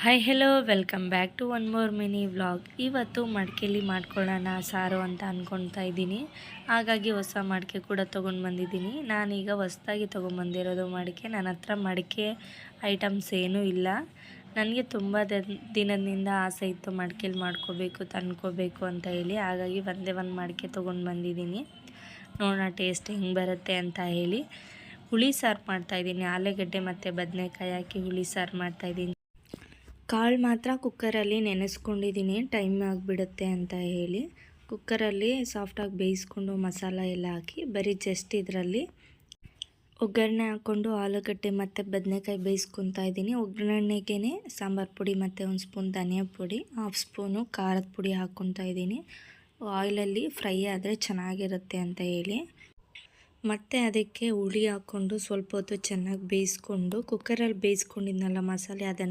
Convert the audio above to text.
Hi hello welcome back to one more mini vlog. ಇವತ್ತು ಮಡಿಕೆಲಿ ಮಾಡ್ಕೊಳ್ಳೋಣ ಸಾರು ಅಂತ ಅಂದ್ಕೊಳ್ತಾ ಇದ್ದೀನಿ. ಹಾಗಾಗಿ ಹೊಸ ಮಡಿಕೆ ಕೂಡ ತೊಗೊಂಡು ಬಂದಿದ್ದೀನಿ. ನಾನೀಗ ಹೊಸದಾಗಿ ತೊಗೊಂಬಂದಿರೋದು ಮಡಿಕೆ. ನನ್ನ ಹತ್ರ ಮಡಿಕೆ ಐಟಮ್ಸ್ ಏನೂ ಇಲ್ಲ. ನನಗೆ ತುಂಬ ದಿನದಿಂದ ಆಸೆ ಇತ್ತು ಮಡಿಕೆಲಿ ಮಾಡ್ಕೋಬೇಕು ತಂದ್ಕೋಬೇಕು ಅಂತ ಹೇಳಿ. ಹಾಗಾಗಿ ಒಂದೇ ಒಂದು ಮಡಿಕೆ ತೊಗೊಂಡು ಬಂದಿದ್ದೀನಿ. ನೋಡೋಣ ಟೇಸ್ಟ್ ಹೆಂಗೆ ಬರುತ್ತೆ ಅಂತ ಹೇಳಿ. ಹುಳಿ ಸಾರು ಮಾಡ್ತಾಯಿದ್ದೀನಿ. ಆಲೂಗಡ್ಡೆ ಮತ್ತು ಬದನೆಕಾಯಿ ಹಾಕಿ ಹುಳಿ ಸಾರು ಮಾಡ್ತಾಯಿದ್ದೀನಿ. ಕಾಳು ಮಾತ್ರ ಕುಕ್ಕರಲ್ಲಿ ನೆನೆಸ್ಕೊಂಡಿದ್ದೀನಿ, ಟೈಮ್ ಆಗಿಬಿಡುತ್ತೆ ಅಂತ ಹೇಳಿ. ಕುಕ್ಕರಲ್ಲಿ ಸಾಫ್ಟಾಗಿ ಬೇಯಿಸ್ಕೊಂಡು ಮಸಾಲ ಎಲ್ಲ ಹಾಕಿ ಬರೀ ಜಸ್ಟ್ ಇದರಲ್ಲಿ ಒಗ್ಗರಣೆ ಹಾಕ್ಕೊಂಡು ಆಲೂಗಡ್ಡೆ ಮತ್ತು ಬದನೆಕಾಯಿ ಬೇಯಿಸ್ಕೊತಾ ಇದ್ದೀನಿ. ಒಗ್ಗರಣೆಗೆ ಸಾಂಬಾರು ಪುಡಿ ಮತ್ತು ಒಂದು ಸ್ಪೂನ್ ಧನಿಯಾ ಪುಡಿ, 1/2 ಸ್ಪೂನು ಖಾರದ ಪುಡಿ ಹಾಕ್ಕೊತಾ ಇದ್ದೀನಿ. ಆಯಿಲಲ್ಲಿ ಫ್ರೈ ಆದರೆ ಚೆನ್ನಾಗಿರುತ್ತೆ ಅಂತ ಹೇಳಿ. ಮತ್ತು ಅದಕ್ಕೆ ಹುಳಿ ಹಾಕ್ಕೊಂಡು ಸ್ವಲ್ಪ ಹೊತ್ತು ಚೆನ್ನಾಗಿ ಬೇಯಿಸ್ಕೊಂಡು ಕುಕ್ಕರಲ್ಲಿ ಬೇಯಿಸ್ಕೊಂಡಿದ್ನಲ್ಲ ಮಸಾಲೆ ಅದನ್ನು